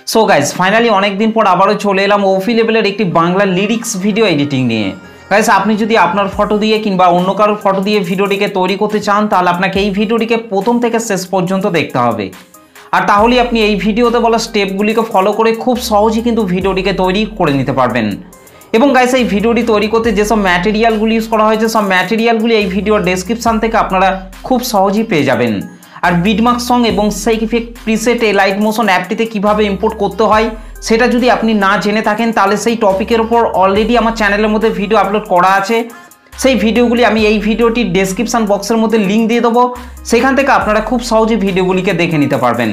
So guys finally অনেকদিন পর আবারও চলে এলাম ওফি লেভেলের একটি বাংলা লিরিক্স ভিডিও এডিটিং নিয়ে। গাইজ আপনি যদি আপনার ফটো দিয়ে কিংবা অন্য কারোর ফটো দিয়ে ভিডিওটিকে তৈরি করতে চান তাহলে আপনাকে এই ভিডিওটিকে প্রথম থেকে শেষ পর্যন্ত দেখতে হবে। আর তাহলেই আপনি এই ভিডিওতে বলা স্টেপগুলিকে ফলো করে খুব সহজেই কিন্তু ভিডিওটিকে তৈরি করে নিতে পারবেন। এবং গাইজ এই ভিডিওটি তৈরি করতে যেসব ম্যাটেরিয়ালগুলি ইউজ করা হয়েছে সব ম্যাটেরিয়ালগুলি এই ভিডিওর ডেসক্রিপশান থেকে আপনারা খুব সহজেই পেয়ে যাবেন। আর বিটমার্ক সং এবং সেই ইফেক্ট প্রিসেট এই লাইট মোশন অ্যাপটিতে কীভাবে ইম্পোর্ট করতে হয় সেটা যদি আপনি না জেনে থাকেন তাহলে সেই টপিকের ওপর অলরেডি আমার চ্যানেলের মধ্যে ভিডিও আপলোড করা আছে। সেই ভিডিওগুলি আমি এই ভিডিওটির ডেসক্রিপশান বক্সের মধ্যে লিঙ্ক দিয়ে দেবো, সেখান থেকে আপনারা খুব সহজে ভিডিওগুলিকে দেখে নিতে পারবেন।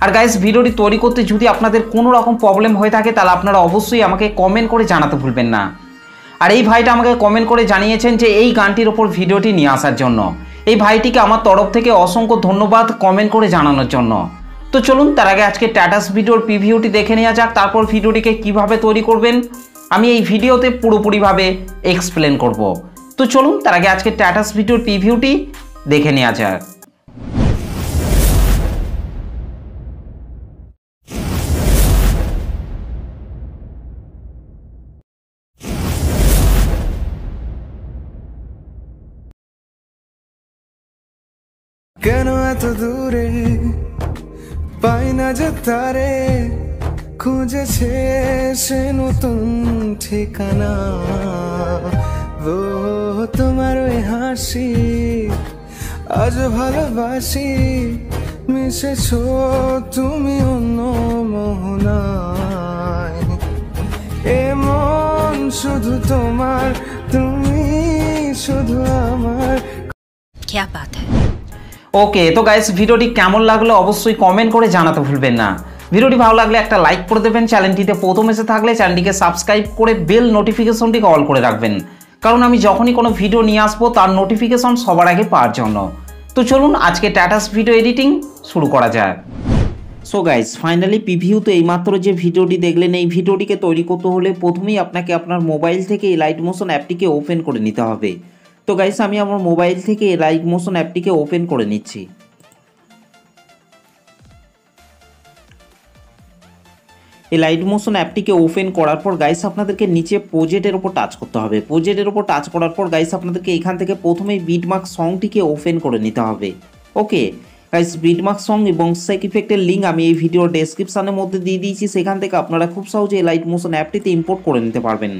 আর গাইস ভিডিওটি তৈরি করতে যদি আপনাদের কোনো রকম প্রবলেম হয়ে থাকে তাহলে আপনারা অবশ্যই আমাকে কমেন্ট করে জানাতে ভুলবেন না। আর এই ভাইটা আমাকে কমেন্ট করে জানিয়েছেন যে এই গানটির ওপর ভিডিওটি নিয়ে আসার জন্য। এই ভাইটিকে আমার তরফ থেকে অসংখ্য ধন্যবাদ কমেন্ট করে জানানোর জন্য। তো চলুন তার আগে আজকে স্ট্যাটাস ভিডিওর প্রিভিউটি দেখে নেওয়া যাক, তারপর ভিডিওটিকে কিভাবে তৈরি করবেন আমি এই ভিডিওতে পুরোপুরিভাবে এক্সপ্লেন করব। তো চলুন তার আগে আজকে স্ট্যাটাস ভিডিওর প্রিভিউটি দেখে নেওয়া যাক। কেন এত দূরে পাই না যে তারে, খুঁজেছে সে নতুন ঠিকানা। ও তোমার ওই হাসি আজ ভালোবাসি, মিশেছো তুমি অন্য মোহনায়। এমন শুধু তোমার, তুমি শুধু আমার। क्या बात है। ওকে, তো গাইস ভিডিওটি কেমন লাগলো অবশ্যই কমেন্ট করে জানাতে ভুলবেন না। ভিডিওটি ভালো লাগলে একটা লাইক করে দেবেন, চ্যানেলটিতে প্রথম এসে থাকলে চ্যানেলটিকে সাবস্ক্রাইব করে বেল নোটিফিকেশনটিকে অল করে রাখবেন, কারণ আমি যখনই কোনো ভিডিও নিয়ে আসবো তার নোটিফিকেশন সবার আগে পাওয়ার জন্য। তো চলুন আজকে স্ট্যাটাস ভিডিও এডিটিং শুরু করা যাক। সো গাইস ফাইনালি প্রিভিউতে এইমাত্র যে ভিডিওটি দেখলেন এই ভিডিওটিকে তৈরি করতে হলে প্রথমেই আপনাকে আপনার মোবাইল থেকে এই লাইট মোশন অ্যাপটিকে ওপেন করে নিতে হবে। তো গাইস আমি আমার মোবাইল থেকে লাইট মোশন অ্যাপটিকে ওপেন করে নিচ্ছি। এই লাইট মোশন অ্যাপটিকে ওপেন করার পর গাইস আপনাদেরকে নিচে প্রজেক্টের ওপর টাচ করতে হবে। প্রজেক্টের ওপর টাচ করার পর গাইস আপনাদেরকে এখান থেকে প্রথমেই বিটমার্ক সংটিকে ওপেন করে নিতে হবে। ওকে গাইস, বিটমার্ক সং এবং সেক ইফেক্টের লিঙ্ক আমি এই ভিডিওর ডেসক্রিপশানের মধ্যে দিয়ে দিয়েছি, সেখান থেকে আপনারা খুব সহজে এই লাইট মোশন অ্যাপটিতে ইম্পোর্ট করে নিতে পারবেন।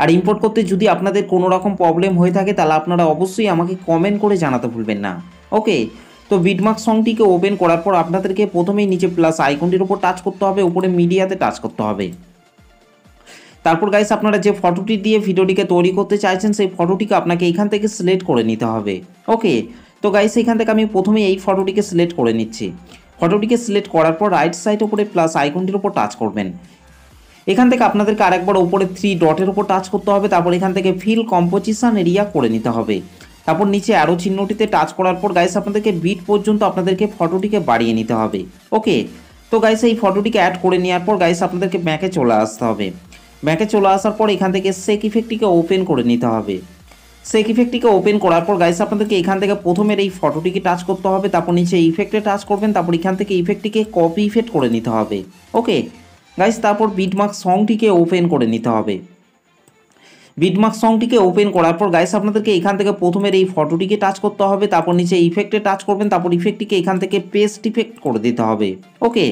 আর ইম্পোর্ট করতে যদি আপনাদের কোনো রকম প্রবলেম হয়ে থাকে তাহলে আপনারা অবশ্যই আমাকে কমেন্ট করে জানাতে ভুলবেন না। ওকে, তো বিটমার্ক সংটিকে ওপেন করার পর আপনাদেরকে প্রথমেই নিচে প্লাস আইকনটির উপর টাচ করতে হবে, উপরে মিডিয়াতে টাচ করতে হবে। তারপর গাইস আপনারা যে ফটোটি দিয়ে ভিডিওটিকে তৈরি করতে চাইছেন সেই ফটোটিকে আপনাকে এখান থেকে সিলেক্ট করে নিতে হবে। ওকে, তো গাইস এখান থেকে আমি প্রথমে এই ফটোটিকে সিলেক্ট করে নিচ্ছি। ফটোটিকে সিলেক্ট করার পর রাইট সাইড উপরে প্লাস আইকনটির উপর টাচ করবেন। এখান থেকে আপনাদেরকে আরেকবার উপরে 3 ডটের উপর টাচ করতে হবে, তারপর এখান থেকে ফিল কম্পোজিশন এরিয়া করে নিতে হবে। তারপর নিচে অ্যারো চিহ্নটিতে টাচ করার পর গাইস আপনাদেরকে বিট পর্যন্ত আপনাদেরকে ফটোটিকে বাড়িয়ে নিতে হবে। ওকে, তো গাইস এই ফটোটিকে অ্যাড করে নেওয়ার পর গাইস আপনাদেরকে ব্যাকে চলে আসতে হবে। ব্যাকে চলে আসার পর এখান থেকে সেক ইফেক্টটিকে ওপেন করে নিতে হবে। সেক ইফেক্টটিকে ওপেন করার পর গাইস আপনাদেরকে এখান থেকে প্রথমের এই ফটোটিকে টাচ করতে হবে, তারপর নিচে ইফেক্টে টাচ করবেন, তারপর এখান থেকে ইফেক্টটিকে কপি ইফেক্ট করে নিতে হবে। ওকে গাইস, তারপর বিটমার্ক সংটিকে ওপেন করে নিতে হবে। বিটমার্ক সংটিকে ওপেন করার পর গাইস আপনাদেরকে এখান থেকে প্রথমের এই ফটোটিকে টাচ করতে হবে, তারপর নিচে ইফেক্টে টাচ করবেন, তারপর ইফেক্টটিকে এখান থেকে পেস্ট ইফেক্ট করে দিতে হবে। ওকে,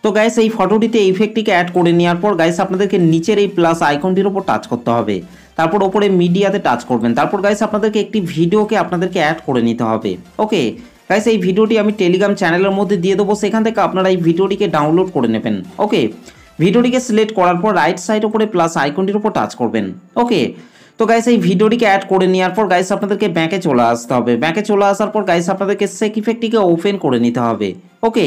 তো গাইস এই ফটোটিতে ইফেক্টটিকে অ্যাড করে নেওয়ার পর গাইস আপনাদেরকে নিচের এই প্লাস আইকনটির উপর টাচ করতে হবে, তারপর ওপরে মিডিয়াতে টাচ করবেন। তারপর গাইস আপনাদেরকে একটি ভিডিওকে আপনাদেরকে অ্যাড করে নিতে হবে। ওকে গাইস, এই ভিডিওটি আমি টেলিগ্রাম চ্যানেলের মধ্যে দিয়ে দেবো, সেখান থেকে আপনারা এই ভিডিওটিকে ডাউনলোড করে নেবেন। ওকে, ভিডিওটিকে সিলেক্ট করার পর রাইট সাইড উপরে প্লাস আইকনটির উপর টাচ করবেন। ওকে, তো গাইস এই ভিডিওটিকে অ্যাড করে নেওয়ার পর গাইস আপনাদেরকে ব্যাকে চলে আসতে হবে। ব্যাকে চলে আসার পর গাইস আপনাদেরকে সেক ইফেক্টটিকে ওপেন করে নিতে হবে। ওকে,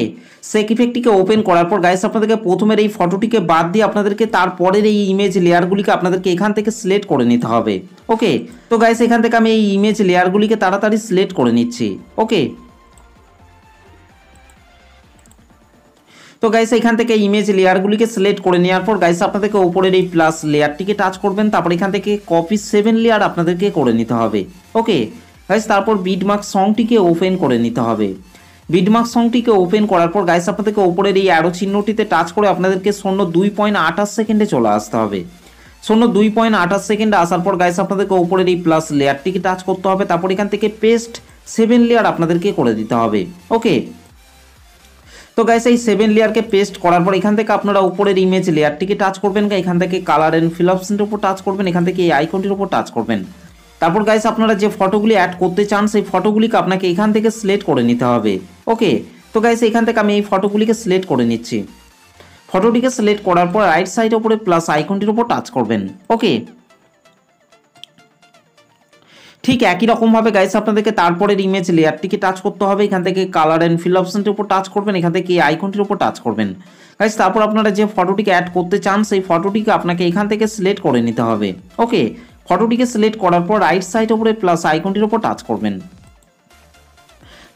সেক ইফেক্টটিকে ওপেন করার পর গাইস আপনাদেরকে প্রথমের এই ফটোটিকে বাদ দিয়ে আপনাদেরকে তারপরের এই ইমেজ লেয়ারগুলিকে আপনাদেরকে এখান থেকে সিলেক্ট করে নিতে হবে। ওকে, তো গাইস এখান থেকে আমি এই ইমেজ লেয়ারগুলিকে তাড়াতাড়ি সিলেক্ট করে নিচ্ছি। ওকে, তো গাইস এখান থেকে ইমেজ লেয়ারগুলিকে সিলেক্ট করে নেওয়ার পর গাইস আপনাদেরকে উপরের এই প্লাস লেয়ারটিকে টাচ করবেন, তারপর এখান থেকে কপি 7 লেয়ার আপনাদেরকে করে নিতে হবে। ওকে গাইস, তারপর বিটমার্ক সংটিকে ওপেন করে নিতে হবে। বিটমার্ক সংটিকে ওপেন করার পর গাইস আপনাদেরকে ওপরের এই অ্যারো চিহ্নটিতে টাচ করে আপনাদেরকে 02.28 সেকেন্ডে চলে আসতে হবে। 02.28 সেকেন্ডে আসার পর গাইস আপনাদেরকে ওপরের এই প্লাস লেয়ারটিকে টাচ করতে হবে, তারপর এখান থেকে পেস্ট 7 লেয়ার আপনাদেরকে করে দিতে হবে। ওকে, তো গাইস এই 7 লেয়ারকে পেস্ট করার পর এখান থেকে আপনারা উপরের ইমেজ লেয়ারটিকে টাচ করবেন, এখান থেকে কালার অ্যান্ড ফিল অপশনের উপর টাচ করবেন, এখান থেকে এই আইকনটির উপর টাচ করবেন। তারপর গাইস আপনারা যে ফটোগুলি অ্যাড করতে চান সেই ফটোগুলিকে আপনাকে এখান থেকে সিলেক্ট করে নিতে হবে। ওকে, তো গাইস এখান থেকে আমি এই ফটোগুলিকে সিলেক্ট করে নিচ্ছি। ফটোটিকে সিলেক্ট করার পর রাইট সাইডের উপরে প্লাস আইকনটির উপর টাচ করবেন। ওকে, ঠিক একই রকমভাবে গাইস আপনাদেরকে তারপরের ইমেজ লেয়ারটিকে টাচ করতে হবে, এখান থেকে কালার অ্যান্ড ফিল অপশনটির উপর টাচ করবেন, এখান থেকে এই আইকনটির উপর টাচ করবেন। গাইস তারপর আপনারা যে ফটোটিকে অ্যাড করতে চান সেই ফটোটিকে আপনাকে এখান থেকে সিলেক্ট করে নিতে হবে। ওকে, ফটোটিকে সিলেক্ট করার পর রাইট সাইডের উপরে প্লাস আইকনটির উপর টাচ করবেন।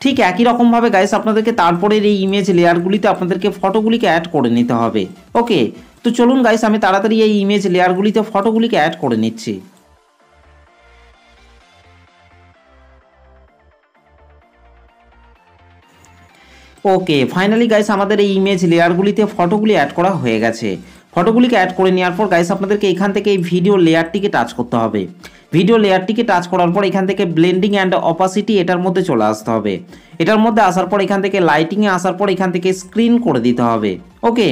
ঠিক একই রকমভাবে গাইস আপনাদেরকে তারপরের এই ইমেজ লেয়ারগুলিতে আপনাদেরকে ফটোগুলিকে অ্যাড করে নিতে হবে। ওকে, তো চলুন গাইস আমি তাড়াতাড়ি এই ইমেজ লেয়ারগুলিতে ফটোগুলিকে অ্যাড করে নিচ্ছি। ওকে, ফাইনালি গাইস আমাদের এই ইমেজ লেয়ারগুলিতে ফটোগুলি অ্যাড করা হয়ে গেছে। ফটোগুলিকে অ্যাড করে নেওয়ার পর গাইস আপনাদেরকে এখান থেকে এই ভিডিও লেয়ারটিকে টাচ করতে হবে। ভিডিও লেয়ারটিকে টাচ করার পর এখান থেকে ব্লেন্ডিং অ্যান্ড অপাসিটি এটার মধ্যে চলে আসতে হবে। এটার মধ্যে আসার পর এখান থেকে লাইটিংয়ে আসার পর এখান থেকে স্ক্রিন করে দিতে হবে। ওকে,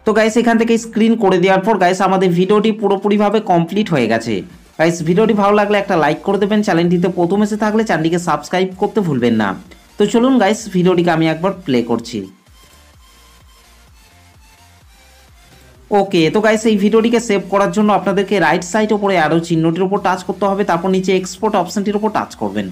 তো গাইস এখান থেকে স্ক্রিন করে দেওয়ার পর গাইস আমাদের ভিডিওটি পুরোপুরিভাবে কমপ্লিট হয়ে গেছে। গাইস ভিডিওটি ভালো লাগলে একটা লাইক করে দেবেন, চ্যানেলটিতে প্রথম এসে থাকলে চ্যানেলটিকে সাবস্ক্রাইব করতে ভুলবেন না। তো চলুন গাইস ভিডিওটিকে আমি একবার প্লে করছি। ওকে, তো গাইস এই ভিডিওটিকে সেভ করার জন্য আপনাদেরকে রাইট সাইড উপরে অ্যারো চিহ্নটির উপর টাচ করতে হবে, তারপর নিচে এক্সপোর্ট অপশনটির উপর টাচ করবেন।